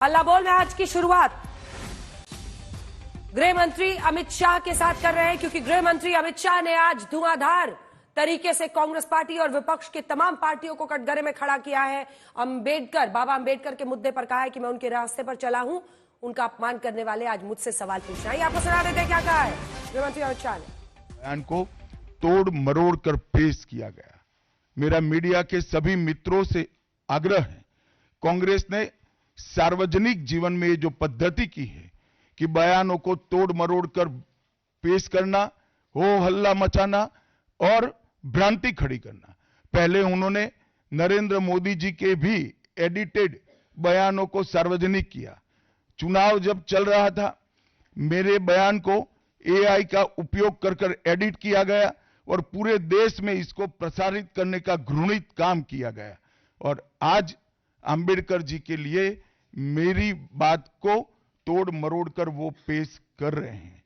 हल्ला बोल में आज की शुरुआत गृह मंत्री अमित शाह के साथ कर रहे हैं, क्योंकि गृह मंत्री अमित शाह ने आज धुआंधार तरीके से कांग्रेस पार्टी और विपक्ष की तमाम पार्टियों को कटघरे में खड़ा किया है। बाबा अंबेडकर के मुद्दे पर कहा है कि मैं उनके रास्ते पर चला हूं, उनका अपमान करने वाले आज मुझसे सवाल पूछ रहे हैं। आपको सुना देते हैं क्या कहा है गृह मंत्री अमित शाह ने। बयान को तोड़ मरोड़ कर पेश किया गया। मेरा मीडिया के सभी मित्रों से आग्रह है, कांग्रेस ने सार्वजनिक जीवन में जो पद्धति की है कि बयानों को तोड़ मरोड़ कर पेश करना, हो हल्ला मचाना और भ्रांति खड़ी करना। पहले उन्होंने नरेंद्र मोदी जी के भी एडिटेड बयानों को सार्वजनिक किया। चुनाव जब चल रहा था, मेरे बयान को एआई का उपयोग कर एडिट किया गया और पूरे देश में इसको प्रसारित करने का घृणित काम किया गया। और आज अंबेडकर जी के लिए मेरी बात को तोड़ मरोड़ कर वो पेश कर रहे हैं।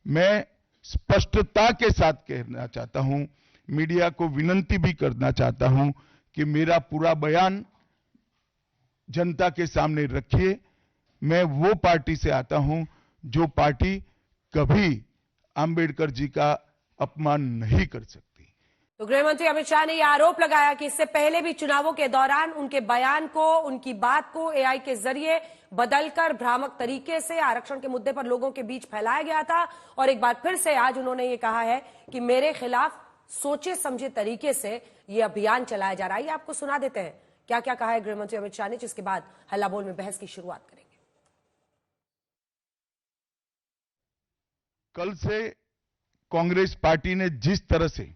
मैं स्पष्टता के साथ कहना चाहता हूं, मीडिया को विनती भी करना चाहता हूं कि मेरा पूरा बयान जनता के सामने रखिए। मैं वो पार्टी से आता हूं जो पार्टी कभी अंबेडकर जी का अपमान नहीं कर सकती। तो गृह मंत्री अमित शाह ने यह आरोप लगाया कि इससे पहले भी चुनावों के दौरान उनके बयान को, उनकी बात को एआई के जरिए बदलकर भ्रामक तरीके से आरक्षण के मुद्दे पर लोगों के बीच फैलाया गया था। और एक बार फिर से आज उन्होंने ये कहा है कि मेरे खिलाफ सोचे समझे तरीके से ये अभियान चलाया जा रहा है। आपको सुना देते हैं क्या क्या कहा है गृह मंत्री अमित शाह ने, जिसके बाद हल्ला बोल में बहस की शुरुआत करेंगे। कल से कांग्रेस पार्टी ने जिस तरह से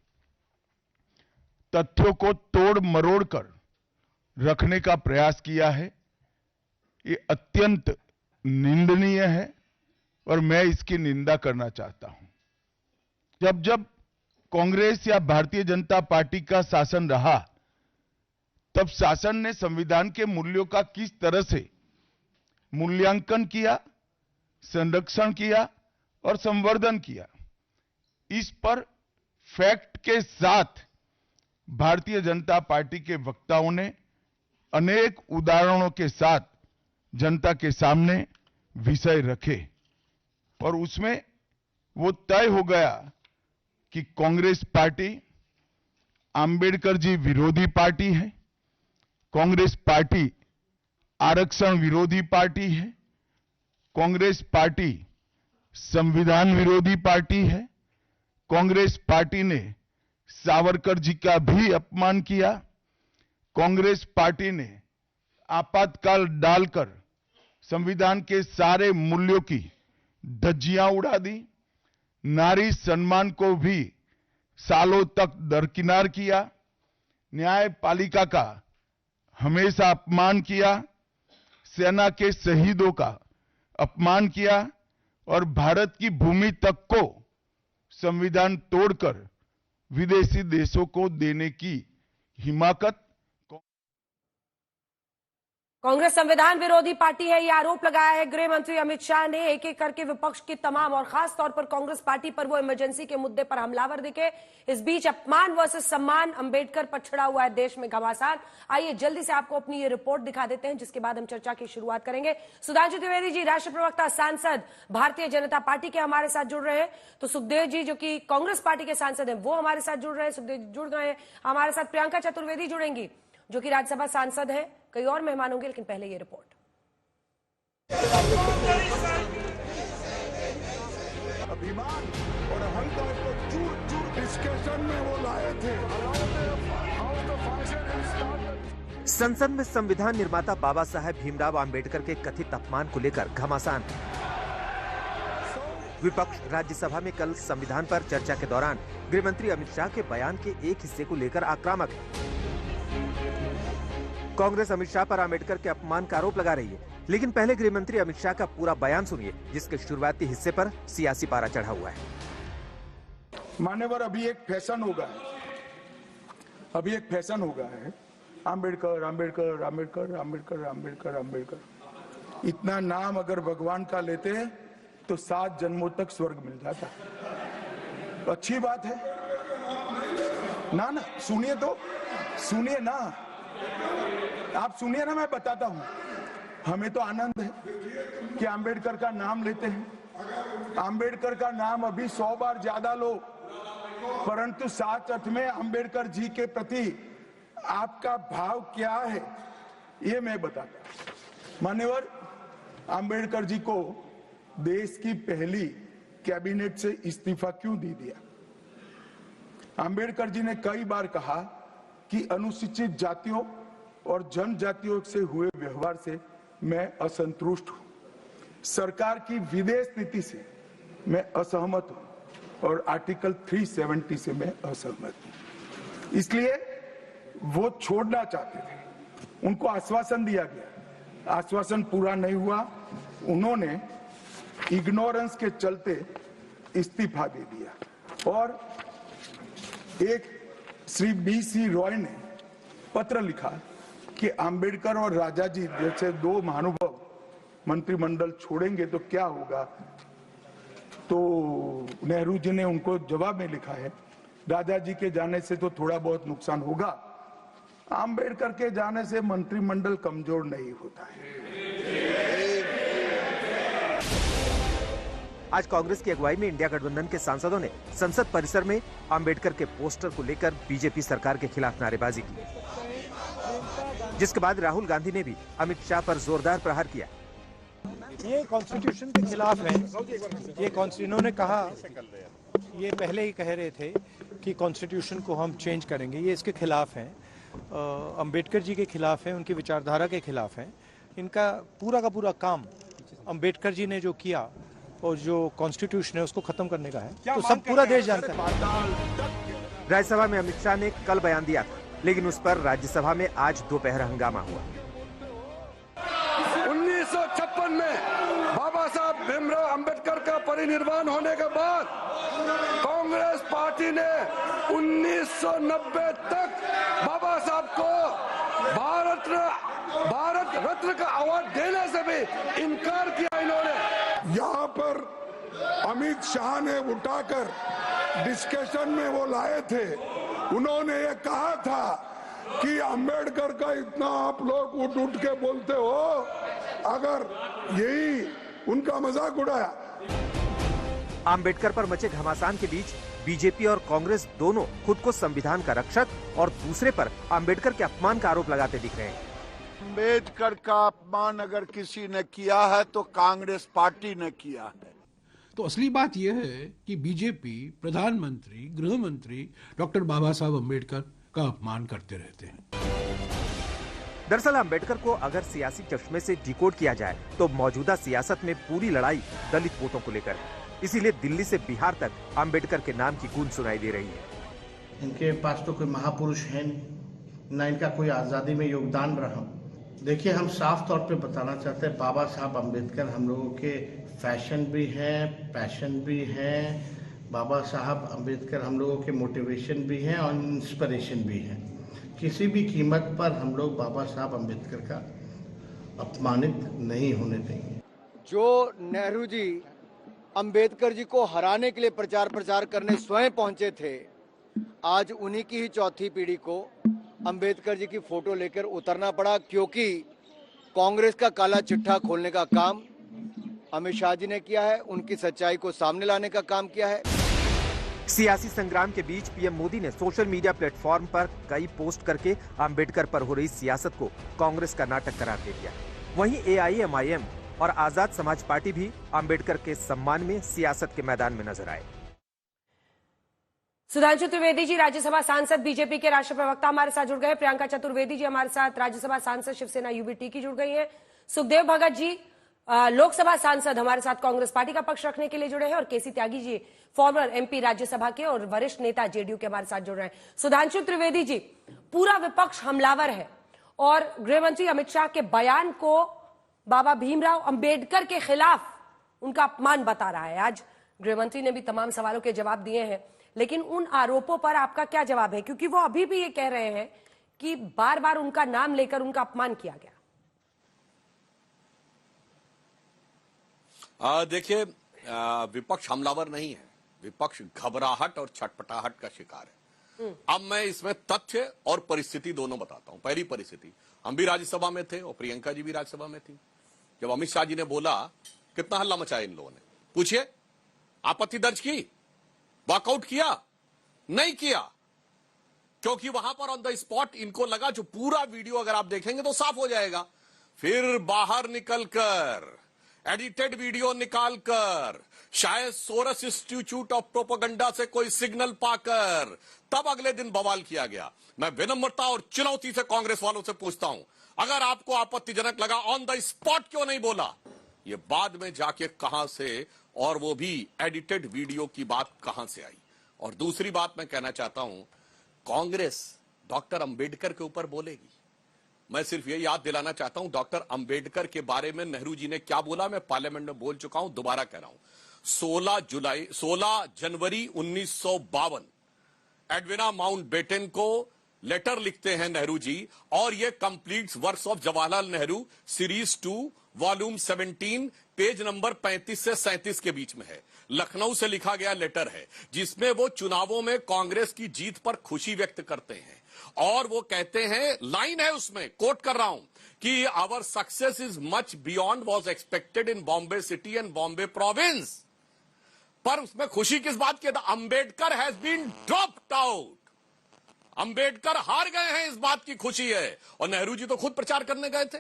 तथ्यों को तोड़ मरोड़ कर रखने का प्रयास किया है, ये अत्यंत निंदनीय है और मैं इसकी निंदा करना चाहता हूं। जब जब कांग्रेस या भारतीय जनता पार्टी का शासन रहा, तब शासन ने संविधान के मूल्यों का किस तरह से मूल्यांकन किया, संरक्षण किया और संवर्धन किया, इस पर फैक्ट के साथ भारतीय जनता पार्टी के वक्ताओं ने अनेक उदाहरणों के साथ जनता के सामने विषय रखे और उसमें वो तय हो गया कि कांग्रेस पार्टी अंबेडकर जी विरोधी पार्टी है, कांग्रेस पार्टी आरक्षण विरोधी पार्टी है, कांग्रेस पार्टी संविधान विरोधी पार्टी है, कांग्रेस पार्टी ने सावरकर जी का भी अपमान किया, कांग्रेस पार्टी ने आपातकाल डालकर संविधान के सारे मूल्यों की धज्जियां उड़ा दी, नारी सम्मान को भी सालों तक दरकिनार किया, न्यायपालिका का हमेशा अपमान किया, सेना के शहीदों का अपमान किया और भारत की भूमि तक को संविधान तोड़कर विदेशी देशों को देने की हिमाकत। कांग्रेस संविधान विरोधी पार्टी है, यह आरोप लगाया है गृह मंत्री अमित शाह ने। एक एक करके विपक्ष की तमाम और खास तौर पर कांग्रेस पार्टी पर वो इमरजेंसी के मुद्दे पर हमलावर दिखे। इस बीच अपमान वर्सेस सम्मान, अंबेडकर पर छिड़ा हुआ है देश में घमासान। आइए जल्दी से आपको अपनी ये रिपोर्ट दिखा देते हैं, जिसके बाद हम चर्चा की शुरुआत करेंगे। सुधांशु त्रिवेदी जी, राष्ट्रीय प्रवक्ता, सांसद, भारतीय जनता पार्टी के हमारे साथ जुड़ रहे हैं। तो सुखदेव जी जो कि कांग्रेस पार्टी के सांसद हैं, वो हमारे साथ जुड़ रहे हैं। सुखदेव जुड़ गए हैं हमारे साथ। प्रियंका चतुर्वेदी जुड़ेंगी जो कि राज्यसभा सांसद है। कई और मेहमान होंगे, लेकिन पहले ये रिपोर्ट। अभिमान और अहंकार को चूर-चूर डिस्कशन में वो लाए थे। संसद में संविधान निर्माता बाबा साहेब भीमराव अंबेडकर के कथित अपमान को लेकर घमासान। विपक्ष राज्यसभा में कल संविधान पर चर्चा के दौरान गृह मंत्री अमित शाह के बयान के एक हिस्से को लेकर आक्रामक है। कांग्रेस अमित शाह पर अंबेडकर के अपमान का आरोप लगा रही है, लेकिन पहले गृह मंत्री अमित शाह का पूरा बयान सुनिए, जिसके शुरुआती हिस्से पर सियासी पारा चढ़ा हुआ है। मान्यवर, अभी एक फैशन होगा है अंबेडकर अंबेडकर अंबेडकर अंबेडकर अंबेडकर अंबेडकर। इतना नाम अगर भगवान का लेते हैं तो 7 जन्मों तक स्वर्ग मिल जाता। तो अच्छी बात है ना। सुनिए तो, सुनिए ना, आप सुनिए ना, मैं बताता हूं। हमें तो आनंद है कि अंबेडकर का नाम लेते हैं। अंबेडकर का नाम अभी 100 बार ज्यादा लो, परंतु साथ अर्थ में अंबेडकर जी के प्रति आपका भाव क्या है ये मैं बताता हूं। मान्यवर, अंबेडकर जी को देश की पहली कैबिनेट से इस्तीफा क्यों दे दिया? अंबेडकर जी ने कई बार कहा कि अनुसूचित जातियों और जनजातियों से हुए व्यवहार से मैं असंतुष्ट हूं, सरकार की विदेश नीति से मैं असहमत हूं और आर्टिकल 370 से मैं असहमत हूं। इसलिए वो छोड़ना चाहते थे, उनको आश्वासन दिया गया, आश्वासन पूरा नहीं हुआ, उन्होंने इग्नोरेंस के चलते इस्तीफा दे दिया। और एक श्री BC रॉय ने पत्र लिखा कि अंबेडकर और राजाजी जैसे दो महानुभाव मंत्रिमंडल छोड़ेंगे तो क्या होगा। तो नेहरू जी ने उनको जवाब में लिखा है, राजाजी के जाने से तो थोड़ा बहुत नुकसान होगा, अंबेडकर के जाने से मंत्रिमंडल कमजोर नहीं होता है। आज कांग्रेस की अगुवाई में इंडिया गठबंधन के सांसदों ने संसद परिसर में अंबेडकर के पोस्टर को लेकर बीजेपी सरकार के खिलाफ नारेबाजी की, जिसके बाद राहुल गांधी ने भी अमित शाह पर जोरदार प्रहार किया। ये कॉन्स्टिट्यूशन के खिलाफ है। ये इन्होंने कहा, ये पहले ही कह रहे थे कि कॉन्स्टिट्यूशन को हम चेंज करेंगे, ये इसके खिलाफ है, अंबेडकर जी के खिलाफ है, उनकी विचारधारा के खिलाफ है। इनका पूरा का पूरा काम अंबेडकर जी ने जो किया और जो कॉन्स्टिट्यूशन है उसको खत्म करने का है, तो सब पूरा देश जानता है। राज्यसभा में अमित शाह ने कल बयान दिया था, लेकिन उस पर राज्यसभा में आज दोपहर हंगामा हुआ। 1956 में बाबा साहब भीमराव अंबेडकर का परिनिर्वाण होने के बाद कांग्रेस पार्टी ने 1990 तक बाबा साहब को भारत रत्न का अवार्ड देने से भी इनकार किया। इन्होंने यहाँ पर अमित शाह ने उठाकर डिस्कशन में वो लाए थे, उन्होंने ये कहा था कि अंबेडकर का इतना आप लोग उठ के बोलते हो, अगर यही उनका मजाक उड़ाया। अंबेडकर पर मचे घमासान के बीच बीजेपी और कांग्रेस दोनों खुद को संविधान का रक्षक और दूसरे पर अंबेडकर के अपमान का आरोप लगाते दिख रहे हैं। अंबेडकर का अपमान अगर किसी ने किया है तो कांग्रेस पार्टी ने किया है। तो असली बात यह है कि बीजेपी प्रधानमंत्री, गृह मंत्री डॉक्टर बाबा साहब अंबेडकर का अपमान करते रहते हैं। दरअसल अंबेडकर को अगर सियासी चश्मे से डिकोड किया जाए तो मौजूदा सियासत में पूरी लड़ाई दलित वोटों को लेकर है। इसीलिए दिल्ली से बिहार तक अंबेडकर के नाम की गूंज सुनाई दे रही है। इनके पास तो कोई महापुरुष है नहीं, न इनका कोई आजादी में योगदान रहा। देखिए, हम साफ तौर पे बताना चाहते हैं, बाबा साहब अंबेडकर हम लोगों के फैशन भी हैं, पैशन भी हैं। बाबा साहब अंबेडकर हम लोगों के मोटिवेशन भी हैं और इंस्पिरेशन भी हैं। किसी भी कीमत पर हम लोग बाबा साहब अंबेडकर का अपमानित नहीं होने देंगे। जो नेहरू जी अंबेडकर जी को हराने के लिए प्रचार करने स्वयं पहुंचे थे, आज उन्हीं की ही चौथी पीढ़ी को अंबेडकर जी की फोटो लेकर उतरना पड़ा, क्योंकि कांग्रेस का काला चिट्ठा खोलने का काम अमित शाह जी ने किया है, उनकी सच्चाई को सामने लाने का काम किया है। सियासी संग्राम के बीच पीएम मोदी ने सोशल मीडिया प्लेटफॉर्म पर कई पोस्ट करके अंबेडकर पर हो रही सियासत को कांग्रेस का नाटक करार दे दिया। वहीं AIMIM और आजाद समाज पार्टी भी अंबेडकर के सम्मान में सियासत के मैदान में नजर आए। सुधांशु त्रिवेदी जी राज्यसभा सांसद बीजेपी के राष्ट्रीय प्रवक्ता हमारे साथ जुड़ गए। प्रियंका चतुर्वेदी जी हमारे साथ राज्यसभा सांसद शिवसेना UBT की जुड़ गई हैं। सुखदेव भगत जी लोकसभा सांसद हमारे साथ कांग्रेस पार्टी का पक्ष रखने के लिए जुड़े हैं और केसी त्यागी जी फॉर्मर MP राज्यसभा के और वरिष्ठ नेता JDU के हमारे साथ जुड़ रहे हैं। सुधांशु त्रिवेदी जी, पूरा विपक्ष हमलावर है और गृह मंत्री अमित शाह के बयान को बाबा भीमराव अंबेडकर के खिलाफ उनका अपमान बता रहा है। आज गृह मंत्री ने भी तमाम सवालों के जवाब दिए हैं, लेकिन उन आरोपों पर आपका क्या जवाब है, क्योंकि वो अभी भी ये कह रहे हैं कि बार बार उनका नाम लेकर उनका अपमान किया गया। देखिए, विपक्ष हमलावर नहीं है, विपक्ष घबराहट और छटपटाहट का शिकार है। अब मैं इसमें तथ्य और परिस्थिति दोनों बताता हूं। पहली परिस्थिति, हम भी राज्यसभा में थे और प्रियंका जी भी राज्यसभा में थी। जब अमित शाह जी ने बोला, कितना हल्ला मचाया इन लोगों ने, पूछिए, आपत्ति दर्ज की, वॉकआउट किया? नहीं किया, क्योंकि वहां पर ऑन द स्पॉट इनको लगा, जो पूरा वीडियो अगर आप देखेंगे तो साफ हो जाएगा। फिर बाहर निकलकर एडिटेड वीडियो निकालकर, शायद सोरस इंस्टीट्यूट ऑफ प्रोपेगेंडा से कोई सिग्नल पाकर, तब अगले दिन बवाल किया गया। मैं विनम्रता और चुनौती से कांग्रेस वालों से पूछता हूं, अगर आपको आपत्तिजनक लगा, ऑन द स्पॉट क्यों नहीं बोला? ये बाद में जाके कहां से, और वो भी एडिटेड वीडियो की बात कहां से आई? और दूसरी बात मैं कहना चाहता हूं, कांग्रेस डॉक्टर अंबेडकर के ऊपर बोलेगी। मैं सिर्फ ये याद दिलाना चाहता हूं, डॉक्टर अंबेडकर के बारे में नेहरू जी ने क्या बोला, मैं पार्लियामेंट में बोल चुका हूं, दोबारा कह रहा हूं। 16 जनवरी 1952 एडविना माउंटबेटन को लेटर लिखते हैं नेहरू जी, और ये completes works of Jawaharlal Nehru series 2 volume 17 page number 35 से 37 के बीच में है। लखनऊ से लिखा गया लेटर है, जिसमें वो चुनावों में कांग्रेस की जीत पर खुशी व्यक्त करते हैं, और वो कहते हैं, लाइन है उसमें, कोट कर रहा हूं, कि our success is much beyond was expected in Bombay city and Bombay province. पर उसमें खुशी किस बात की? Ambedkar has been dropped out, Ambedkar हार गए हैं, इस बात की खुशी है। और नेहरू जी तो खुद प्रचार करने गए थे,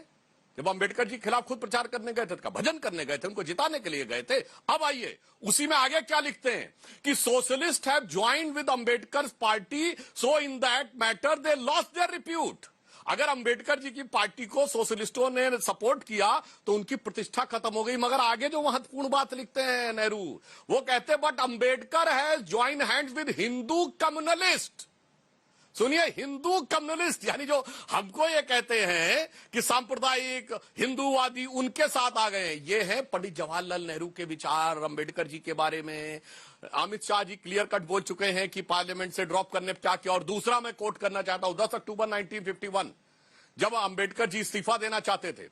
जब अंबेडकर जी के खिलाफ खुद प्रचार करने गए थे, भजन करने गए थे, उनको जिताने के लिए गए थे। अब आइए, उसी में आगे क्या लिखते हैं कि socialist have joined with Ambedkar party, so in that matter they lost their repute. अगर अंबेडकर जी की पार्टी को सोशलिस्टों ने सपोर्ट किया तो उनकी प्रतिष्ठा खत्म हो गई। मगर आगे जो महत्वपूर्ण बात लिखते हैं नेहरू, वो कहते हैं, but Ambedkar has join hands with Hindu communalist. सुनिए, हिंदू कम्युनिस्ट, यानी जो हमको ये कहते हैं कि सांप्रदायिक हिंदूवादी, उनके साथ आ गए हैं। ये है पंडित जवाहरलाल नेहरू के विचार अंबेडकर जी के बारे में। अमित शाह जी क्लियर कट बोल चुके हैं कि पार्लियामेंट से ड्रॉप करने पर क्या किया। और दूसरा मैं कोट करना चाहता हूं, 10 अक्टूबर 1951 जब अंबेडकर जी इस्तीफा देना चाहते थे,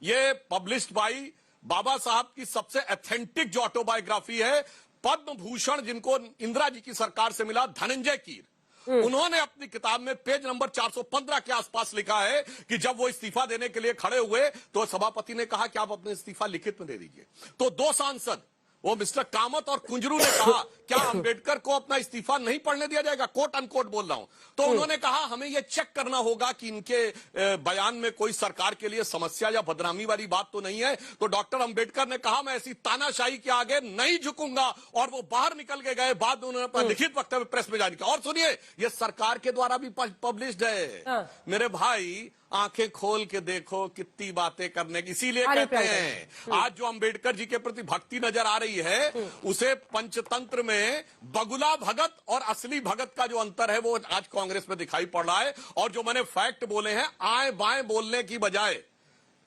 ये पब्लिश्ड बाई बाबा साहब की सबसे ऑथेंटिक जो ऑटोबायोग्राफी है, पद्म भूषण जिनको इंदिरा जी की सरकार से मिला, धनंजय कीर, उन्होंने अपनी किताब में पेज नंबर 415 के आसपास लिखा है कि जब वो इस्तीफा देने के लिए खड़े हुए तो सभापति ने कहा कि आप अपने इस्तीफा लिखित में दे दीजिए। तो 2 सांसद, वो मिस्टर कामत और कुंजरू ने कहा, क्या अंबेडकर को अपना इस्तीफा नहीं पढ़ने दिया जाएगा? कोट अनकोट बोल रहा हूं। तो उन्होंने कहा, हमें यह चेक करना होगा कि इनके बयान में कोई सरकार के लिए समस्या या बदनामी वाली बात तो नहीं है। तो डॉक्टर अंबेडकर ने कहा, मैं ऐसी तानाशाही के आगे नहीं झुकूंगा, और वो बाहर निकल के गए। बाद में उन्होंने अपना लिखित वक्तव्य प्रेस में जारी किया। और सुनिए, यह सरकार के द्वारा भी पब्लिश्ड है। मेरे भाई, आंखें खोल के देखो, कितनी बातें करने की। इसीलिए कहते हैं, आज जो अंबेडकर जी के प्रति भक्ति नजर आ रही है, उसे पंचतंत्र में बगुला भगत और असली भगत का जो अंतर है, वो आज कांग्रेस में दिखाई पड़ रहा है। और जो मैंने फैक्ट बोले हैं, आए बाएं बोलने की बजाय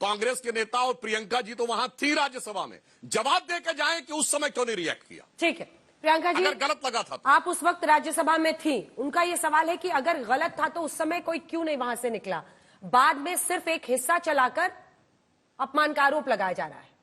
कांग्रेस के नेता, और प्रियंका जी तो वहां थी राज्यसभा में, जवाब दे के जाए कि उस समय क्यों नहीं रिएक्ट किया। ठीक है प्रियंका जी, अगर गलत लगा था तो। आप उस वक्त राज्यसभा में थी, उनका यह सवाल है कि अगर गलत था तो उस समय कोई क्यों नहीं वहां से निकला? बाद में सिर्फ एक हिस्सा चलाकर अपमान का आरोप लगाया जा रहा है।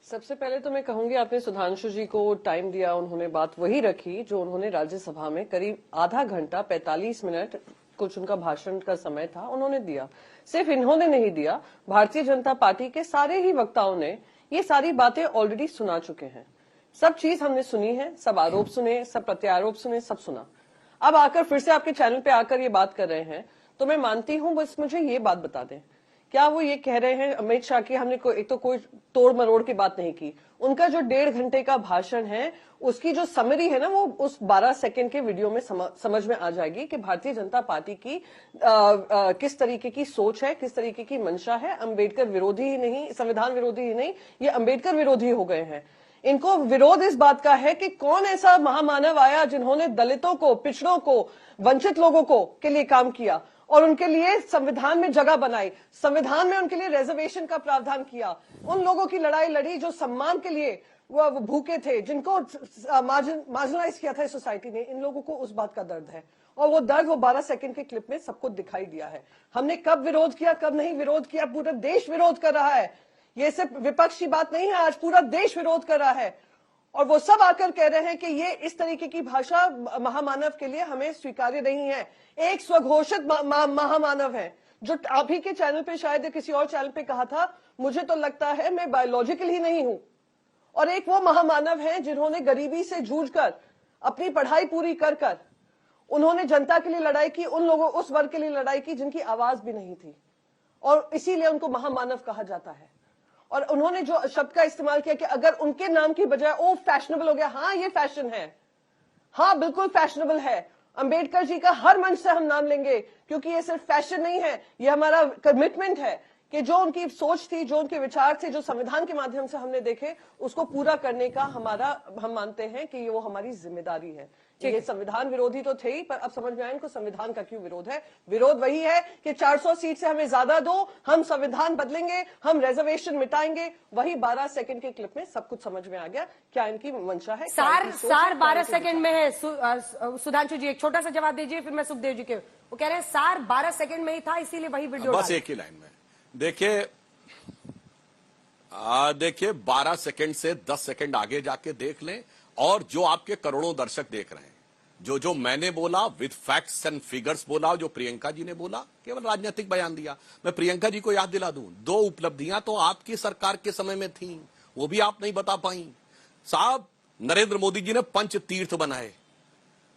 सबसे पहले तो मैं कहूंगी, आपने सुधांशु जी को टाइम दिया, उन्होंने बात वही रखी जो उन्होंने राज्यसभा में करीब आधा घंटा 45 मिनट कुछ उनका भाषण का समय था, उन्होंने दिया। सिर्फ इन्होंने नहीं दिया, भारतीय जनता पार्टी के सारे ही वक्ताओं ने ये सारी बातें ऑलरेडी सुना चुके हैं। सब चीज हमने सुनी है, सब आरोप सुने, सब प्रत्यारोप सुने, सब सुना। अब आकर फिर से आपके चैनल पे आकर ये बात कर रहे हैं, तो मैं मानती हूं, बस मुझे ये बात बता दें, क्या वो ये कह रहे हैं अमित शाह की हमने एक तो कोई तोड़ मरोड़ की बात नहीं की। उनका जो 1.5 घंटे का भाषण है, उसकी जो समरी है ना, वो उस 12 सेकंड के वीडियो में समझ में आ जाएगी कि भारतीय जनता पार्टी की किस तरीके की सोच है, किस तरीके की मंशा है। अंबेडकर विरोधी ही नहीं, संविधान विरोधी ही नहीं, ये अंबेडकर विरोधी हो गए हैं। इनको विरोध इस बात का है कि कौन ऐसा महामानव आया जिन्होंने दलितों को, पिछड़ों को, वंचित लोगों को के लिए काम किया और उनके लिए संविधान में जगह बनाई, संविधान में उनके लिए रिजर्वेशन का प्रावधान किया, उन लोगों की लड़ाई लड़ी जो सम्मान के लिए वो भूखे थे, जिनको मार्जिनलाइज किया था सोसाइटी ने। इन लोगों को उस बात का दर्द है, और वो दर्द वो 12 सेकंड के क्लिप में सबको दिखाई दिया है। हमने कब विरोध किया, कब नहीं विरोध किया, पूरा देश विरोध कर रहा है। ये सिर्फ विपक्ष की बात नहीं है, आज पूरा देश विरोध कर रहा है। और वो सब आकर कह रहे हैं कि ये इस तरीके की भाषा महामानव के लिए हमें स्वीकार्य नहीं है। एक स्वघोषित महामानव है जो आप ही के चैनल पे शायद या किसी और चैनल पे कहा था, मुझे तो लगता है मैं बायोलॉजिकल ही नहीं हूं। और एक वो महामानव हैं जिन्होंने गरीबी से जूझकर अपनी पढ़ाई पूरी कर उन्होंने जनता के लिए लड़ाई की, उन लोगों उस वर्ग के लिए लड़ाई की जिनकी आवाज भी नहीं थी, और इसीलिए उनको महामानव कहा जाता है। और उन्होंने जो शब्द का इस्तेमाल किया कि अगर उनके नाम की बजाय ओ फैशनेबल हो गया, हाँ ये फैशन है, हाँ बिल्कुल फैशनेबल है, अंबेडकर जी का हर मंच से हम नाम लेंगे, क्योंकि ये सिर्फ फैशन नहीं है, ये हमारा कमिटमेंट है कि जो उनकी सोच थी, जो उनके विचार थे, जो संविधान के माध्यम से हमने देखे, उसको पूरा करने का हम मानते हैं कि वो हमारी जिम्मेदारी है। ये संविधान विरोधी तो थे ही, पर अब समझ में आया इनको संविधान का क्यों विरोध है। विरोध वही है कि 400 सीट से हमें ज्यादा दो, हम संविधान बदलेंगे, हम रिजर्वेशन मिटाएंगे। वही 12 सेकंड के क्लिप में सब कुछ समझ में आ गया क्या इनकी मंशा है। सार 12 सेकंड में है। सुधांशु जी एक छोटा सा जवाब दीजिए, फिर मैं सुखदेव जी के। वो कह रहे हैं सार 12 सेकंड में ही था, इसीलिए वही वीडियो बस एक ही लाइन में। देखिए 12 सेकंड से 10 सेकंड आगे जाके देख लें, और जो आपके करोड़ों दर्शक देख रहे हैं, जो मैंने बोला विद फैक्ट्स एंड फिगर्स बोला, जो प्रियंका जी ने बोला केवल राजनीतिक बयान दिया। मैं प्रियंका जी को याद दिला दूं, 2 उपलब्धियां तो आपकी सरकार के समय में थी, वो भी आप नहीं बता पाई साहब। नरेंद्र मोदी जी ने पंच तीर्थ बनाए।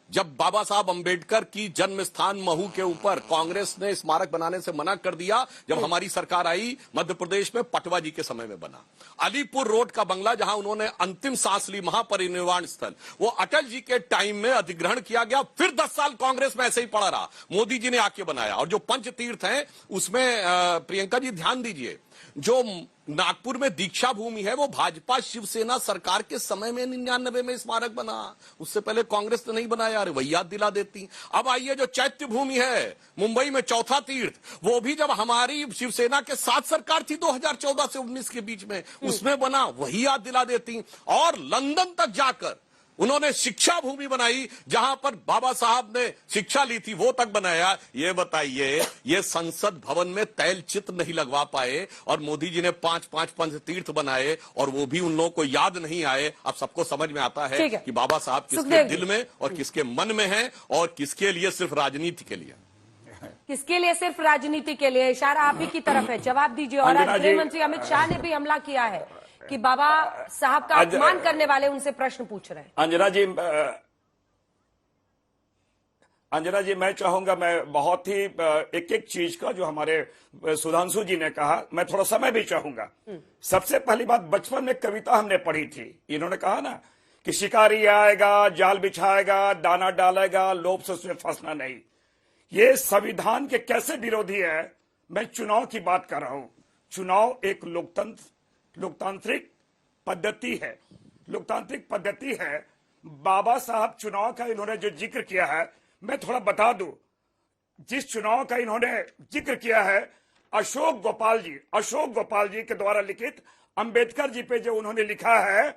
जब बाबा साहब अंबेडकर की जन्म स्थान महू के ऊपर कांग्रेस ने स्मारक बनाने से मना कर दिया, जब हमारी सरकार आई मध्य प्रदेश में पटवा जी के समय में बना। अलीपुर रोड का बंगला जहां उन्होंने अंतिम सांस ली, महापरिनिर्वाण स्थल, वो अटल जी के टाइम में अधिग्रहण किया गया। फिर 10 साल कांग्रेस में ऐसे ही पड़ा रहा, मोदी जी ने आके बनाया। और जो पंच तीर्थ हैं उसमें प्रियंका जी ध्यान दीजिए, जो नागपुर में दीक्षा भूमि है वो भाजपा शिवसेना सरकार के समय में 99 में स्मारक बना, उससे पहले कांग्रेस ने नहीं बनाया। अरे वही याद दिला देती। अब आइए जो चैत्य भूमि है मुंबई में, चौथा तीर्थ, वो भी जब हमारी शिवसेना के साथ सरकार थी 2014 से 19 के बीच में, उसमें बना, वही याद दिला देती। और लंदन तक जाकर उन्होंने शिक्षा भूमि बनाई, जहां पर बाबा साहब ने शिक्षा ली थी, वो तक बनाया। ये बताइए, ये संसद भवन में तैलचित्र नहीं लगवा पाए, और मोदी जी ने 5-5 पंच तीर्थ बनाए, और वो भी उन लोगों को याद नहीं आए। अब सबको समझ में आता है कि बाबा साहब किसके दिल में और किसके मन में है, और किसके लिए सिर्फ राजनीति के लिए, किसके लिए सिर्फ राजनीति के लिए। इशारा आप ही की तरफ है, जवाब दीजिए। और आज गृह मंत्री अमित शाह ने भी हमला किया है कि बाबा साहब का अपमान करने वाले उनसे प्रश्न पूछ रहे हैं। अंजना जी मैं चाहूंगा, मैं बहुत ही एक एक चीज का जो हमारे सुधांशु जी ने कहा, मैं थोड़ा समय भी चाहूंगा। सबसे पहली बात, बचपन में कविता हमने पढ़ी थी, इन्होंने कहा ना कि शिकारी आएगा, जाल बिछाएगा, दाना डालेगा, लोभ से उसमें फंसना नहीं। ये संविधान के कैसे विरोधी है। मैं चुनाव की बात कर रहा हूं। चुनाव एक लोकतांत्रिक पद्धति है, लोकतांत्रिक पद्धति है। बाबा साहब चुनाव का इन्होंने जो जिक्र किया है, मैं थोड़ा बता दूं, जिस चुनाव का इन्होंने जिक्र किया है, अशोक गोपाल जी के द्वारा लिखित अंबेडकर जी पे जो उन्होंने लिखा है,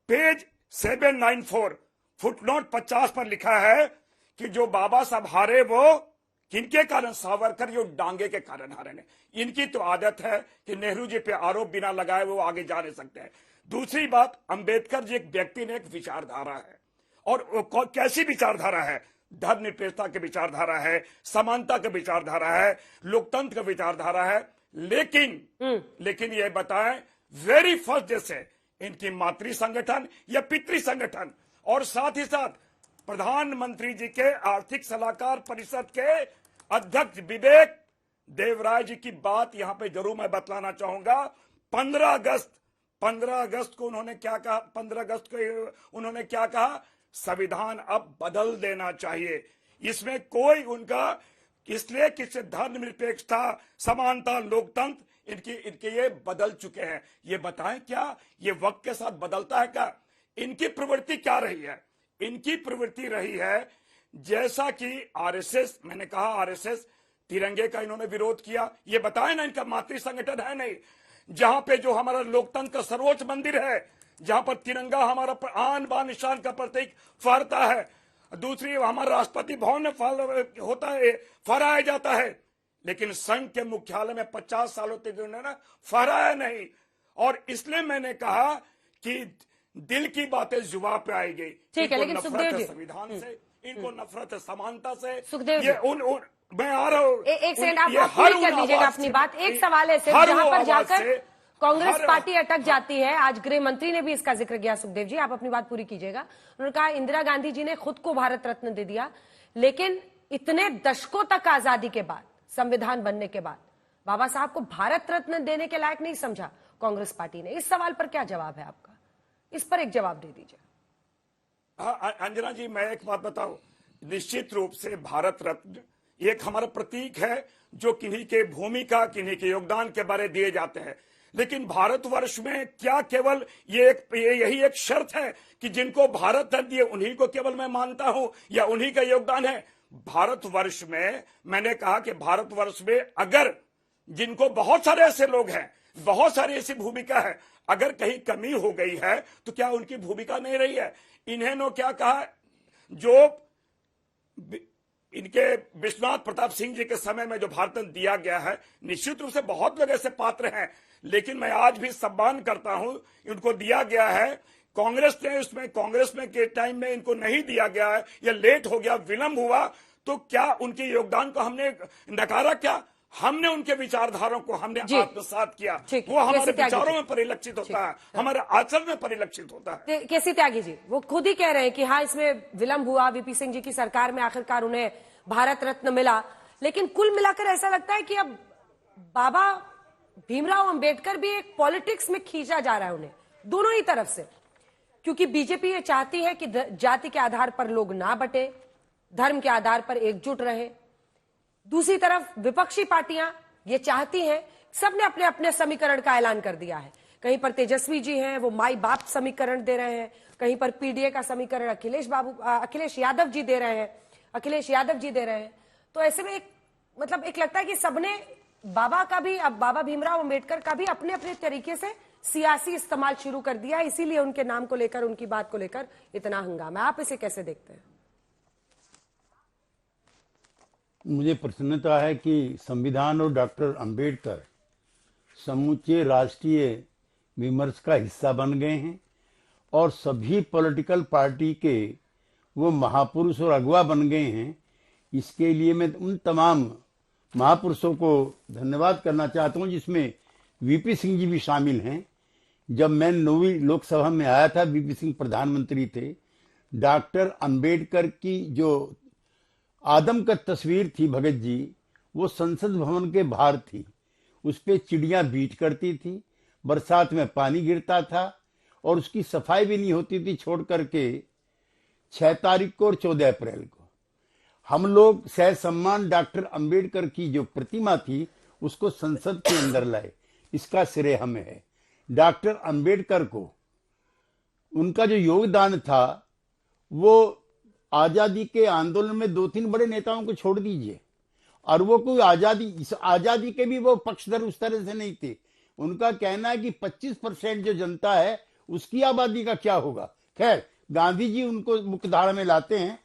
पेज 794 फुटनोट 50 पर लिखा है कि जो बाबा साहब हारे वो किनके कारण, सावरकर जो डांगे के कारण हारे ने। इनकी तो आदत है कि नेहरू जी पे आरोप बिना लगाए वो आगे जा नहीं सकते हैं। दूसरी बात, अंबेडकर जी एक व्यक्ति ने एक विचारधारा है, और कैसी विचारधारा है, धर्मनिरपेक्षता की विचारधारा है, समानता की विचारधारा है, लोकतंत्र की विचारधारा है। लेकिन ये बताएं, वेरी फर्स्ट डे से इनकी मातृ संगठन या पितृ संगठन, और साथ ही साथ प्रधानमंत्री जी के आर्थिक सलाहकार परिषद के अध्यक्ष विवेक देवराय जी की बात यहां पे जरूर मैं बतलाना चाहूंगा। 15 अगस्त को उन्होंने क्या कहा, 15 अगस्त को उन्होंने क्या कहा, संविधान अब बदल देना चाहिए। इसमें कोई उनका, इसलिए कि धर्मनिरपेक्षता, समानता, लोकतंत्र इनके ये बदल चुके हैं। ये बताएं क्या ये वक्त के साथ बदलता है क्या? इनकी प्रवृत्ति क्या रही है? इनकी प्रवृत्ति रही है जैसा कि आरएसएस, मैंने कहा आरएसएस तिरंगे का इन्होंने विरोध किया। ये बताएं ना, इनका मातृ संगठन है नहीं, जहां पे जो हमारा लोकतंत्र का सर्वोच्च मंदिर है, जहां पर तिरंगा हमारा आन बान निशान का प्रतीक फहरता है। दूसरी हमारा राष्ट्रपति भवन में होता है, फहराया जाता है, लेकिन संघ के मुख्यालय में 50 सालों तक उन्होंने फहराया नहीं। और इसलिए मैंने कहा कि दिल की बातें जुबान पे आएगी। ठीक है, लेकिन सुखदेव जी, संविधान से, इनको नफरत है समानता से। सुखदेव ये मैं आ रहा हूँ। एक सेकंड आप पूरी कर लीजिएगा अपनी बात। एक सवाल है सिर्फ जहां पर जाकर कांग्रेस पार्टी अटक जाती है, आज गृह मंत्री ने भी इसका जिक्र किया। सुखदेव जी, आप अपनी बात पूरी कीजिएगा। उन्होंने कहा इंदिरा गांधी जी ने खुद को भारत रत्न दे दिया, लेकिन इतने दशकों तक आजादी के बाद, संविधान बनने के बाद बाबा साहब को भारत रत्न देने के लायक नहीं समझा कांग्रेस पार्टी ने। इस सवाल पर क्या जवाब है आपका? इस पर एक जवाब दे दीजिए। हाँ अंजना जी, मैं एक बात बताऊं, निश्चित रूप से भारत रत्न एक हमारा प्रतीक है जो किन्हीं के भूमिका, किन्हीं के योगदान के बारे दिए जाते हैं। लेकिन भारतवर्ष में क्या केवल यही एक शर्त है कि जिनको भारत रत्न दिए उन्हीं को केवल मैं मानता हूं या उन्हीं का योगदान है? भारतवर्ष में मैंने कहा कि भारतवर्ष में अगर जिनको बहुत सारे ऐसे लोग हैं, बहुत सारी ऐसी भूमिका है, अगर कहीं कमी हो गई है तो क्या उनकी भूमिका नहीं रही है? इन्होंने क्या कहा, जो इनके विश्वनाथ प्रताप सिंह जी के समय में जो भारत रत्न दिया गया है, निश्चित रूप से बहुत लोग ऐसे पात्र हैं, लेकिन मैं आज भी सम्मान करता हूं, इनको दिया गया है। कांग्रेस ने उसमें, कांग्रेस में के टाइम में इनको नहीं दिया गया है या लेट हो गया, विलंब हुआ, तो क्या उनके योगदान को हमने नकारा? क्या हमने उनके विचारधारों को हमने आत्मसात किया? वो हमारे विचारों में परिलक्षित होता है, हमारे आचरण में परिलक्षित होता है। केसी त्यागी जी वो खुद ही कह रहे हैं कि हाँ, इसमें विलंब हुआ, वीपी सिंह जी की सरकार में आखिरकार उन्हें भारत रत्न मिला, लेकिन कुल मिलाकर ऐसा लगता है कि अब बाबा भीमराव अंबेडकर भी एक पॉलिटिक्स में खींचा जा रहा है उन्हें, दोनों ही तरफ से, क्योंकि बीजेपी ये चाहती है कि जाति के आधार पर लोग ना बटे, धर्म के आधार पर एकजुट रहे। दूसरी तरफ विपक्षी पार्टियां ये चाहती हैं, सबने अपने अपने समीकरण का ऐलान कर दिया है। कहीं पर तेजस्वी जी हैं, वो माई बाप समीकरण दे रहे हैं, कहीं पर पीडीए का समीकरण अखिलेश यादव जी दे रहे हैं। तो ऐसे में एक लगता है कि सबने बाबा का भी, अब बाबा भीमराव अंबेडकर का भी अपने अपने तरीके से सियासी इस्तेमाल शुरू कर दिया, इसीलिए उनके नाम को लेकर, उनकी बात को लेकर इतना हंगामा। आप इसे कैसे देखते हैं? मुझे प्रसन्नता है कि संविधान और डॉक्टर अंबेडकर समूचे राष्ट्रीय विमर्श का हिस्सा बन गए हैं और सभी पॉलिटिकल पार्टी के वो महापुरुष और अगुवा बन गए हैं। इसके लिए मैं उन तमाम महापुरुषों को धन्यवाद करना चाहता हूं, जिसमें वीपी सिंह जी भी शामिल हैं। जब मैं 9वीं लोकसभा में आया था, वीपी सिंह प्रधानमंत्री थे। डॉक्टर अंबेडकर की जो आदमकद तस्वीर थी भगत जी, वो संसद भवन के बाहर थी। उस पे चिड़ियां बीट करती थी, बरसात में पानी गिरता था और उसकी सफाई भी नहीं होती थी, छोड़ करके 6 तारीख को और 14 अप्रैल को हम लोग सह सम्मान डॉक्टर अंबेडकर की जो प्रतिमा थी उसको संसद के अंदर लाए। इसका श्रेय हमें है। डॉक्टर अंबेडकर को उनका जो योगदान था, वो आजादी के आंदोलन में 2-3 बड़े नेताओं को छोड़ दीजिए, और वो कोई इस आजादी के भी वो पक्षधर उस तरह से नहीं थे। उनका कहना है कि 25% जो जनता है उसकी आबादी का क्या होगा। खैर, गांधी जी उनको मुख्यधारा में लाते हैं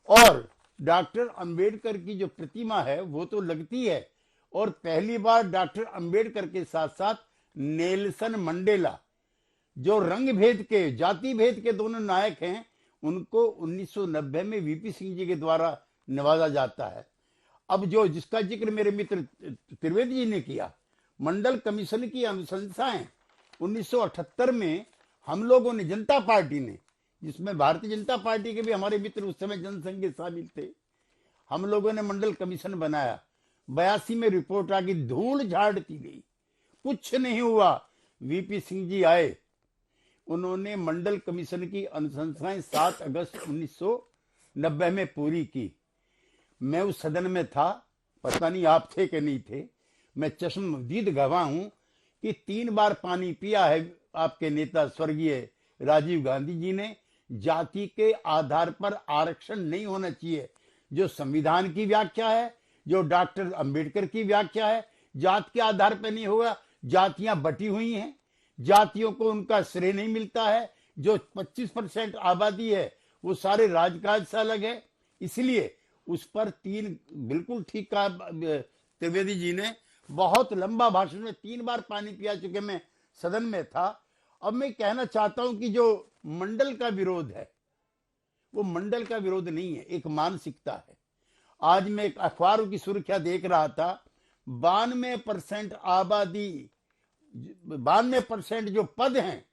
और डॉक्टर अंबेडकर की जो प्रतिमा है वो तो लगती है। और पहली बार डॉक्टर अंबेडकर के साथ साथ नेल्सन मंडेला, जो रंग भेद के, जाति भेद के दोनों नायक हैं, उनको 1990 में वीपी सिंह जी के द्वारा नवाजा जाता है। अब जो जिसका जिक्र मेरे मित्र त्रिवेदी जी ने किया, मंडल कमीशन की अनुशंसाएं 1978 में हम लोगों ने, जनता पार्टी ने, जिसमें भारतीय जनता पार्टी के भी हमारे मित्र उस समय जनसंघ के शामिल थे, हम लोगों ने मंडल कमीशन बनाया। 82 में रिपोर्ट आ गई, धूल झाड़ती गई, कुछ नहीं हुआ। वीपी सिंह जी आए, उन्होंने मंडल कमीशन की अनुशंसाएं 7 अगस्त 1990 में पूरी की। मैं उस सदन में था, पता नहीं आप थे कि नहीं थे। मैं चश्मदीद गवाह हूं कि 3 बार पानी पिया है आपके नेता स्वर्गीय राजीव गांधी जी ने। जाति के आधार पर आरक्षण नहीं होना चाहिए, जो संविधान की व्याख्या है, जो डॉक्टर अंबेडकर की व्याख्या है। जात के आधार पर नहीं होगा। जातियां बटी हुई हैं, जातियों को उनका श्रेय नहीं मिलता है। जो 25% आबादी है वो सारे राजकाज से अलग है। इसलिए उस पर 3, बिल्कुल ठीक कहा त्रिवेदी जी ने, बहुत लंबा भाषण में 3 बार पानी पिया चुके, मैं सदन में था। अब मैं कहना चाहता हूं कि जो मंडल का विरोध है वो मंडल का विरोध नहीं है, एक मानसिकता है। आज मैं एक अखबारों की सुर्खियां देख रहा था, 92% आबादी, 92% जो पद हैं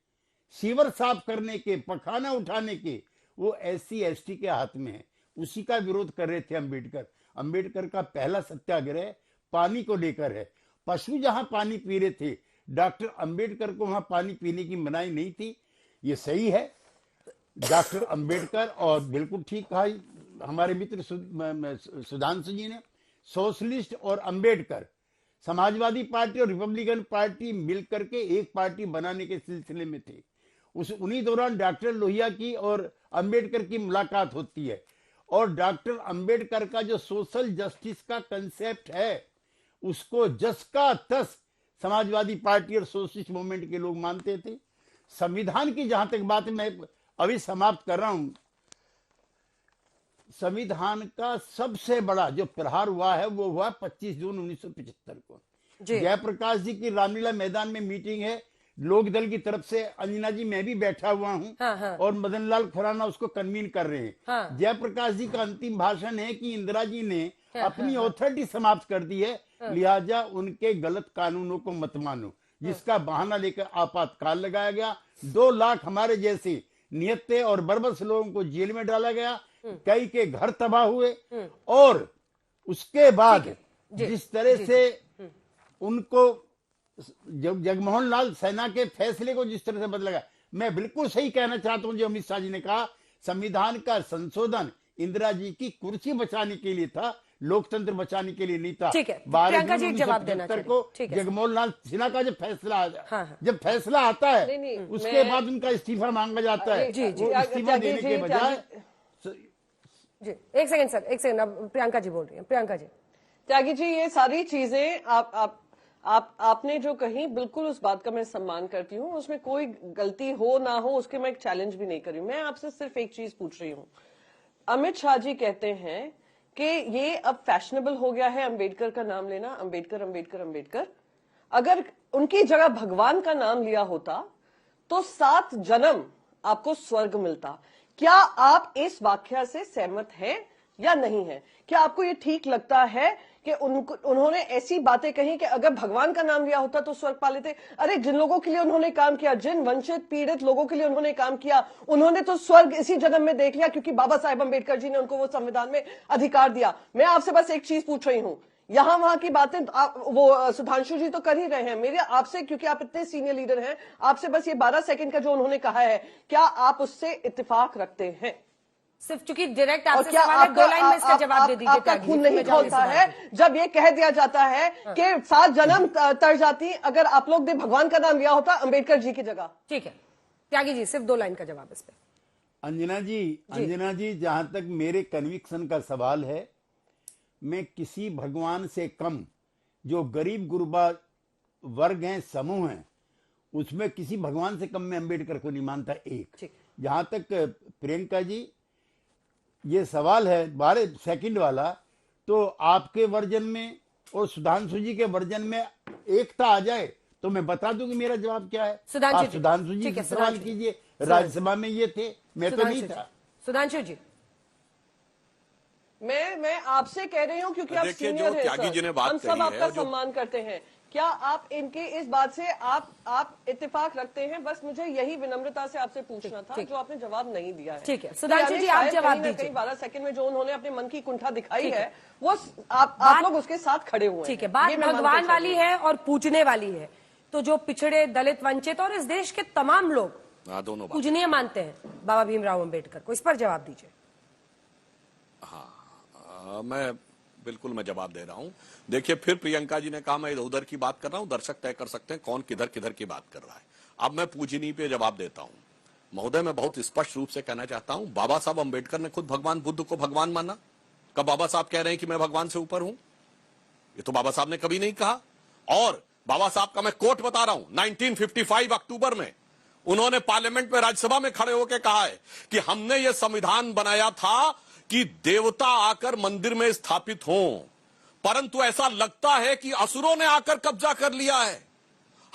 सीवर साफ करने के, पखाना उठाने के, वो SC/ST के हाथ में है। उसी का विरोध कर रहे थे अंबेडकर। अंबेडकर का पहला सत्याग्रह पानी को लेकर है। पशु जहां पानी पी रहे थे, डॉक्टर अंबेडकर को वहां पानी पीने की मनाही नहीं थी। ये सही है डॉक्टर अंबेडकर, और बिल्कुल ठीक कहा हमारे मित्र सुधांशु जी ने। सोशलिस्ट और अंबेडकर, समाजवादी पार्टी और रिपब्लिकन पार्टी मिलकर के एक पार्टी बनाने के सिलसिले में थे। उन्हीं दौरान डॉक्टर लोहिया की और अंबेडकर की मुलाकात होती है, और डॉक्टर अंबेडकर का जो सोशल जस्टिस का कंसेप्ट है उसको जस का तस समाजवादी पार्टी और सोशलिस्ट मूवमेंट के लोग मानते थे। संविधान की जहां तक बात मैं अभी समाप्त कर रहा हूं, संविधान का सबसे बड़ा जो प्रहार हुआ है वो हुआ 25 जून 1975 को। जयप्रकाश जी की रामलीला मैदान में मीटिंग है, लोक दल की तरफ से। अंजना जी, मैं भी बैठा हुआ हूं। और मदन लाल खुराना उसको कन्वीन कर रहे हैं। जयप्रकाश जी का अंतिम भाषण है कि इंदिरा जी ने अपनी अथॉरिटी समाप्त कर दी है, लिहाजा उनके गलत कानूनों को मत मानो, जिसका बहाना लेकर आपातकाल लगाया गया। 2 लाख हमारे जैसे निहत्थे और बर्बस लोगों को जेल में डाला गया, कई के घर तबाह हुए, और उसके बाद जिस तरह से उनको जगमोहन लाल सैना के फैसले को जिस तरह से बदला गया, मैं बिल्कुल सही कहना चाहता हूं जो अमित शाह जी ने कहा, संविधान का संशोधन इंदिरा जी की कुर्सी बचाने के लिए था, लोकतंत्र बचाने के लिए नहीं था। 12 जून 1975 को जगमोहन लाल सिन्हा का जब फैसला आता है, उसके बाद उनका इस्तीफा मांगा जाता है। वो इस्तीफा देने के बजाय जी, एक सेकंड सर, एक सेकंड। अब प्रियंका जी बोल रही हैं। प्रियंका जी। त्यागी जी, ये सारी चीजें आपने जो कही, बिल्कुल उस बात का मैं सम्मान करती हूँ, उसमें कोई गलती हो ना हो उसके मैं एक चैलेंज भी नहीं कर रही हूँ। मैं आपसे सिर्फ एक चीज पूछ रही हूँ। अमित शाह जी कहते हैं कि ये अब फैशनेबल हो गया है अंबेडकर का नाम लेना, अंबेडकर अंबेडकर अंबेडकर। अगर उनकी जगह भगवान का नाम लिया होता तो 7 जन्म आपको स्वर्ग मिलता। क्या आप इस व्याख्या से सहमत हैं या नहीं है? क्या आपको ये ठीक लगता है कि उन्होंने ऐसी बातें कही कि अगर भगवान का नाम लिया होता तो स्वर्ग पा लेते? अरे, जिन लोगों के लिए उन्होंने काम किया, जिन वंचित पीड़ित लोगों के लिए उन्होंने काम किया, उन्होंने तो स्वर्ग इसी जन्म में देख लिया, क्योंकि बाबा साहेब अंबेडकर जी ने उनको वो संविधान में अधिकार दिया। मैं आपसे बस एक चीज पूछ रही हूं, यहां वहां की बातें वो सुधांशु जी तो कर ही रहे हैं। मेरे आपसे, क्योंकि आप इतने सीनियर लीडर हैं, आपसे बस ये 12 सेकंड का जो उन्होंने कहा है, क्या आप उससे इत्तेफाक रखते हैं? सिर्फ चूंकि डायरेक्ट आपसे सवाल है, 2 लाइन में इसका जवाब दे दीजिए। आपका खून नहीं खोलता है जब ये कह दिया जाता है कि 7 जन्म तर जाती अगर आप लोग ने भगवान का नाम लिया होता अंबेडकर जी की जगह? ठीक है त्यागी जी, सिर्फ 2 लाइन का जवाब इस पे। अंजना जी, जहां तक मेरे कन्विक्शन का सवाल है, मैं किसी भगवान से कम जो गरीब गुरबा वर्ग हैं, समूह हैं, उसमें किसी भगवान से कम मैं अंबेडकर को नहीं मानता। एक जहां तक प्रियंका जी ये सवाल है 12 सेकंड वाला, तो आपके वर्जन में और सुधांशु जी के वर्जन में एकता आ जाए तो मैं बता दूं कि मेरा जवाब क्या है। आप सुधांशु जी से सवाल कीजिए, राज्यसभा में ये थे, मैं तो नहीं था। सुधांशु जी, मैं आपसे कह रही हूं क्योंकि आप सीनियर हैं सर, हम सब आपका सम्मान करते हैं। क्या आप इनके इस बात से आप इत्तेफाक रखते हैं? बस मुझे यही विनम्रता से आपसे पूछना था, जो आपने जवाब नहीं दिया है। ठीक है सुधांशु जी, आप जवाब दीजिए। 12 सेकंड में जो उन्होंने अपने मन की कुंठा दिखाई है, वो आप लोग उसके साथ खड़े हुए हैं। ठीक है, बात भगवान वाली है और पूजने वाली है। तो जो पिछड़े, दलित, वंचित और इस देश के तमाम लोग दोनों पूजनीय मानते हैं बाबा भीमराव अम्बेडकर को, इस पर जवाब दीजिए। हाँ, मैं जवाब दे रहा हूं। देखिए, फिर प्रियंका जी ने कहा मैं इधर उधर की बात कर रहा हूं, दर्शक तय कर सकते हैं कौन किधर किधर की बात कर रहा है। अब मैं पूजनीय पे जवाब देता हूं। महोदय, मैं बहुत स्पष्ट रूप से कहना चाहता हूं, बाबा साहब अंबेडकर ने खुद भगवान बुद्ध को भगवान माना। कब बाबा साहब कह रहे हैं कि मैं भगवान से ऊपर हूं? ये तो बाबा साहब ने कभी नहीं कहा। और बाबा साहब का मैं कोट बता रहा हूं, 1955 अक्टूबर में उन्होंने पार्लियामेंट में, राज्यसभा में खड़े होकर कहा है कि हमने ये संविधान बनाया था कि देवता आकर मंदिर में स्थापित हों, परंतु ऐसा लगता है कि असुरों ने आकर कब्जा कर लिया है।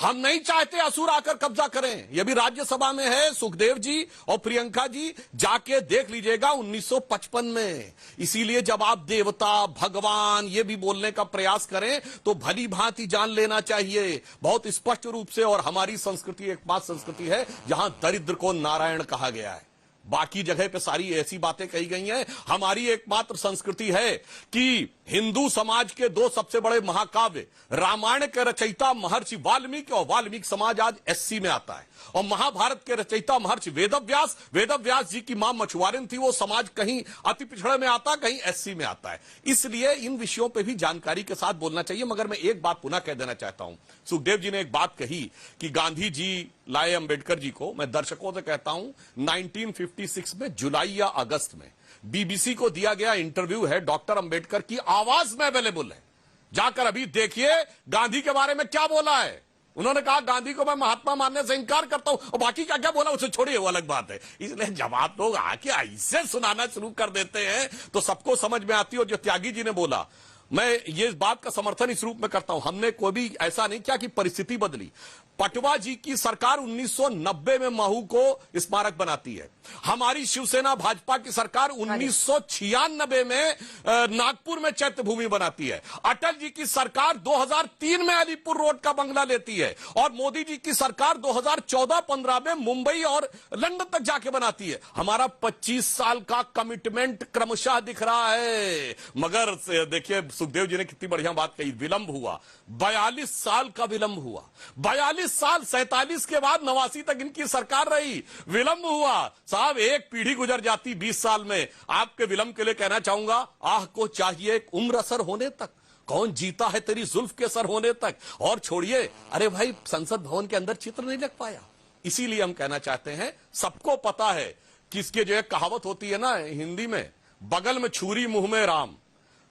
हम नहीं चाहते असुर आकर कब्जा करें। ये भी राज्यसभा में है, सुखदेव जी और प्रियंका जी जाके देख लीजिएगा 1955 में। इसीलिए जब आप देवता भगवान ये भी बोलने का प्रयास करें तो भली भांति जान लेना चाहिए बहुत स्पष्ट रूप से। और हमारी संस्कृति एकमात्र संस्कृति है जहां दरिद्र को नारायण कहा गया है, बाकी जगह पे सारी ऐसी बातें कही गई हैं। हमारी एकमात्र संस्कृति है कि हिंदू समाज के दो सबसे बड़े महाकाव्य रामायण के रचयिता महर्षि वाल्मीकि, और वाल्मीकि समाज आज एससी में आता है, और महाभारत के रचयिता महर्षि वेदव्यास जी की मां मछुआरिन थी, वो समाज कहीं अति पिछड़े में आता, कहीं एससी में आता है। इसलिए इन विषयों पे भी जानकारी के साथ बोलना चाहिए। मगर मैं एक बात पुनः कह देना चाहता हूं, सुखदेव जी ने एक बात कही कि गांधी जी लाए अंबेडकर जी को। मैं दर्शकों से कहता हूं 1956 में जुलाई या अगस्त में बीबीसी को दिया गया इंटरव्यू है, डॉक्टर अंबेडकर की आवाज में अवेलेबल है, जाकर अभी देखिए गांधी के बारे में क्या बोला है। उन्होंने कहा गांधी को मैं महात्मा मानने से इंकार करता हूं, और बाकी क्या क्या बोला उसे छोड़िए, वो अलग बात है। इसलिए जब आप लोग आके ऐसे सुनाना शुरू कर देते हैं तो सबको समझ में आती है। और जो त्यागी जी ने बोला, मैं ये बात का समर्थन इस रूप में करता हूं, हमने कोई भी ऐसा नहीं किया कि परिस्थिति बदली। पटवा जी की सरकार 1990 में महू को स्मारक बनाती है। हमारी शिवसेना भाजपा की सरकार 1996 में नागपुर में चैत्य भूमि बनाती है। अटल जी की सरकार 2003 में अलीपुर रोड का बंगला लेती है, और मोदी जी की सरकार 2014-15 में मुंबई और लंदन तक जाके बनाती है। हमारा 25 साल का कमिटमेंट क्रमशः दिख रहा है। मगर देखिए सुखदेव जी ने कितनी बढ़िया बात कही, विलंब हुआ, 42 साल का विलंब हुआ। 42 साल, 47 के बाद 89 तक इनकी सरकार रही, विलंब हुआ। साहब एक पीढ़ी गुजर जाती 20 साल में। आपके विलंब के लिए कहना चाहूंगा, आह को चाहिए एक उम्र असर होने तक, कौन जीता है तेरी जुल्फ के सर होने तक। और छोड़िए, अरे भाई संसद भवन के अंदर चित्र नहीं लग पाया। इसीलिए हम कहना चाहते हैं, सबको पता है कि इसके जो एक कहावत होती है ना हिंदी में, बगल में छुरी मुंह में राम,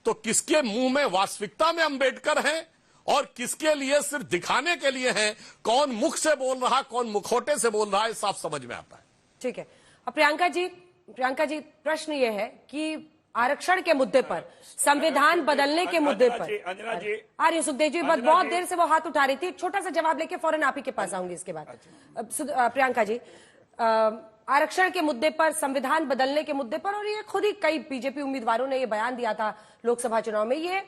तो किसके मुंह में वास्तविकता में अंबेडकर हैं और किसके लिए सिर्फ दिखाने के लिए हैं, कौन मुख से बोल रहा कौन मुखौटे से बोल रहा है, साफ समझ में आता है। ठीक है। अब प्रियंका जी प्रश्न ये है कि आरक्षण के मुद्दे पर, संविधान बदलने के मुद्दे पर, अंजना जी आ रही सुखदेव जी, बहुत देर से वो हाथ उठा रही थी। एक छोटा सा जवाब लेके फौरन आप ही के पास आऊंगी इसके बाद। प्रियंका जी, आरक्षण के मुद्दे पर, संविधान बदलने के मुद्दे पर, और ये खुद ही कई बीजेपी उम्मीदवारों ने ये बयान दिया था लोकसभा चुनाव में, ये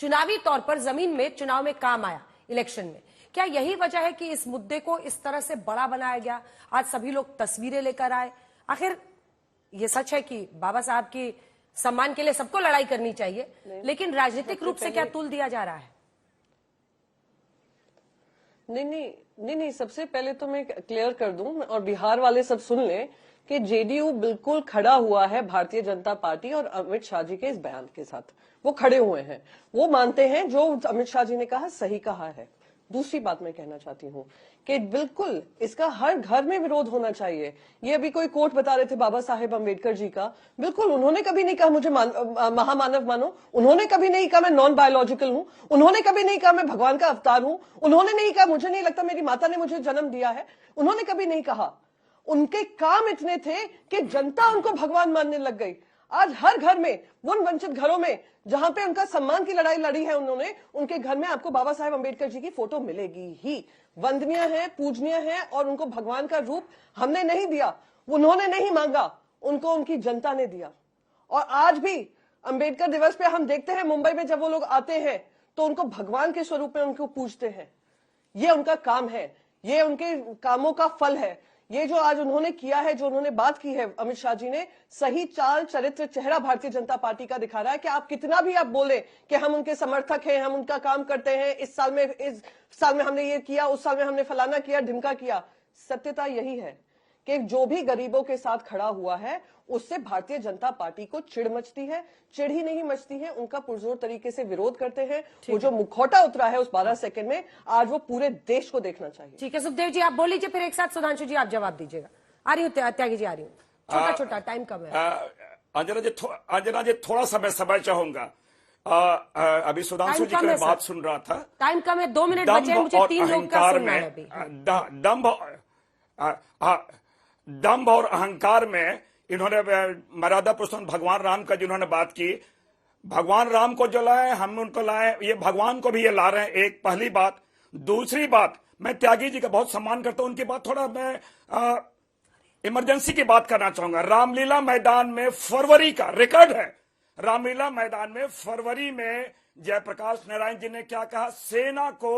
चुनावी तौर पर जमीन में चुनाव में काम आया इलेक्शन में। क्या यही वजह है कि इस मुद्दे को इस तरह से बड़ा बनाया गया, आज सभी लोग तस्वीरें लेकर आए? आखिर ये सच है कि बाबा साहब की सम्मान के लिए सबको लड़ाई करनी चाहिए, लेकिन राजनीतिक रूप से क्या तुल दिया जा रहा है? नहीं, सबसे पहले तो मैं क्लियर कर दूं और बिहार वाले सब सुन लें कि जेडीयू बिल्कुल खड़ा हुआ है भारतीय जनता पार्टी और अमित शाह जी के इस बयान के साथ। वो खड़े हुए हैं, वो मानते हैं जो अमित शाह जी ने कहा सही कहा है। दूसरी बात मैं कहना चाहती हूँ कि बिल्कुल इसका हर घर में विरोध होना चाहिए। ये अभी कोई कोट बता रहे थे बाबा साहेब अम्बेडकर जी का, बिल्कुल उन्होंने कभी नहीं कहा मुझे महामानव मानो, उन्होंने कभी नहीं कहा मैं नॉन बायोलॉजिकल हूं, उन्होंने कभी नहीं कहा मैं भगवान का अवतार हूं, उन्होंने नहीं कहा मुझे नहीं लगता मेरी माता ने मुझे जन्म दिया है, उन्होंने कभी नहीं कहा। उनके काम इतने थे कि जनता उनको भगवान मानने लग गई। आज हर घर में, उन वंचित घरों में जहां पे उनका सम्मान की लड़ाई लड़ी है उन्होंने, उनके घर में आपको बाबा साहेब अम्बेडकर जी की फोटो मिलेगी ही। वंदनीय है, पूजनीय है, और उनको भगवान का रूप हमने नहीं दिया, उन्होंने नहीं मांगा, उनको उनकी जनता ने दिया। और आज भी अम्बेडकर दिवस पे हम देखते हैं मुंबई में जब वो लोग आते हैं तो उनको भगवान के स्वरूप में उनको पूजते हैं। ये उनका काम है, ये उनके कामों का फल है। ये जो आज उन्होंने किया है, जो उन्होंने बात की है अमित शाह जी ने, सही चाल चरित्र चेहरा भारतीय जनता पार्टी का दिखा रहा है कि आप कितना भी आप बोले कि हम उनके समर्थक हैं, हम उनका काम करते हैं, इस साल में हमने ये किया, उस साल में हमने फलाना किया, ढिमका किया। सत्यता यही है कि जो भी गरीबों के साथ खड़ा हुआ है उससे भारतीय जनता पार्टी को चिढ़ मचती है। चिढ़ ही नहीं मचती है, उनका पुरजोर तरीके से विरोध करते हैं। वो जो मुखौटा उतरा है उस 12 सेकंड में, आज वो पूरे देश को देखना चाहिए। ठीक है सुखदेव जी, आप बोल लीजिए, फिर एक साथ सुधांशु जी आप जवाब दीजिएगा। आ रही हूँ त्यागी जी, आ रही हूँ। छोटा टाइम कम है। अंजना जी थोड़ा समय चाहूंगा। अभी सुधांशु जी की बात सुन रहा था, टाइम कम है, 2 मिनट बचे हैं, मुझे 3 लोग का सुनना है अभी। दंभ और अहंकार में इन्होंने मर्यादा पुरुषोत्तम भगवान राम का जिन्होंने बात की, भगवान राम को जो लाए हम उनको लाए, ये भगवान को भी ये ला रहे हैं। एक पहली बात। दूसरी बात, मैं त्यागी जी का बहुत सम्मान करता हूं, उनकी बात थोड़ा मैं इमरजेंसी की बात करना चाहूंगा। रामलीला मैदान में फरवरी का रिकॉर्ड है, रामलीला मैदान में फरवरी में जयप्रकाश नारायण जी ने क्या कहा, सेना को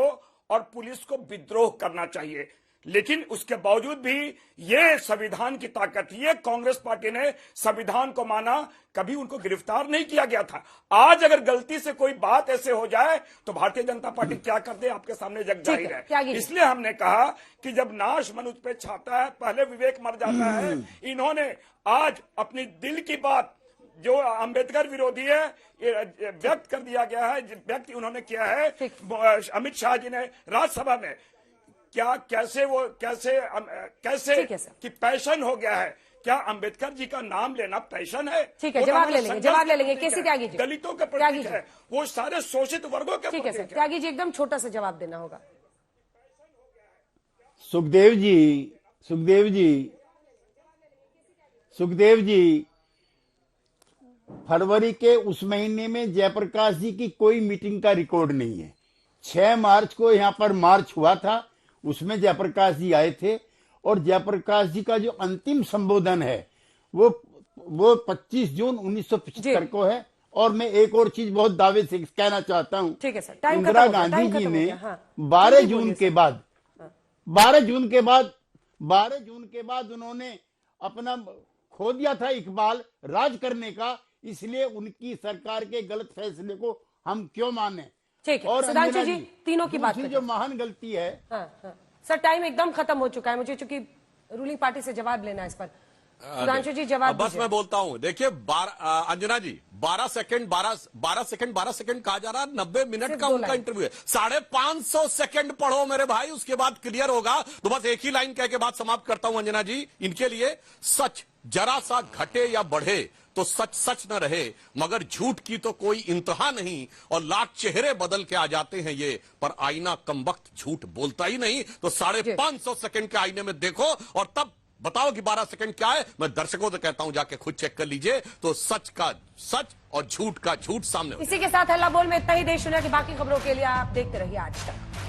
और पुलिस को विद्रोह करना चाहिए, लेकिन उसके बावजूद भी ये संविधान की ताकत, ये कांग्रेस पार्टी ने संविधान को माना, कभी उनको गिरफ्तार नहीं किया गया था। आज अगर गलती से कोई बात ऐसे हो जाए तो भारतीय जनता पार्टी क्या कर दे आपके सामने जग जाहिर है। इसलिए हमने कहा कि जब नाश मनुष्य पे छाता है पहले विवेक मर जाता है। इन्होंने आज अपनी दिल की बात जो अंबेडकर विरोधी है व्यक्त कर दिया गया है, व्यक्त उन्होंने किया है अमित शाह जी ने राज्यसभा में। क्या कैसे कि पैशन हो गया है? क्या अंबेडकर जी का नाम लेना पैशन है? ठीक है, जवाब ले लेंगे केसी त्यागी जी। दलितों के प्रतीक है, वो सारे शोषित वर्गों के ठीक है सर, त्यागी जी एकदम छोटा सा जवाब देना होगा। सुखदेव जी फरवरी के उस महीने में जयप्रकाश जी की कोई मीटिंग का रिकॉर्ड नहीं है। 6 मार्च को यहाँ पर मार्च हुआ था, उसमें जयप्रकाश जी आए थे, और जयप्रकाश जी का जो अंतिम संबोधन है वो 25 जून 1975 को है। और मैं एक और चीज बहुत दावे से कहना चाहता हूँ, इंदिरा गांधी जी ने 12 जून के बाद उन्होंने अपना खो दिया था इकबाल राज करने का, इसलिए उनकी सरकार के गलत फैसले को हम क्यों माने। ठीक है, और सुधांशु जी तीनों की बात जो महान गलती है। हाँ। सर टाइम एकदम खत्म हो चुका है, मुझे चूंकि रूलिंग पार्टी से जवाब लेना है इस पर। सुधांशु जी जवाब बस मैं बोलता हूं, देखिए अंजना जी 12 सेकंड कहा जा रहा है, 90 मिनट का उनका इंटरव्यू है। 550 सेकंड पढ़ो मेरे भाई, उसके बाद क्लियर होगा। तो बस एक ही लाइन कह के बात समाप्त करता हूं अंजना जी, इनके लिए सच जरा सा घटे या बढ़े तो सच सच न रहे, मगर झूठ की तो कोई इंतहा नहीं, और लाख चेहरे बदल के आ जाते हैं ये, पर आईना कमबख्त झूठ बोलता ही नहीं। तो 550 सेकंड के आईने में देखो और तब बताओ कि 12 सेकंड क्या है। मैं दर्शकों से कहता हूं जाके खुद चेक कर लीजिए, तो सच का सच और झूठ का झूठ सामने। इसी के साथ हल्ला बोल में इतना ही। देश दुनिया की बाकी खबरों के लिए आप देखते रहिए आज तक।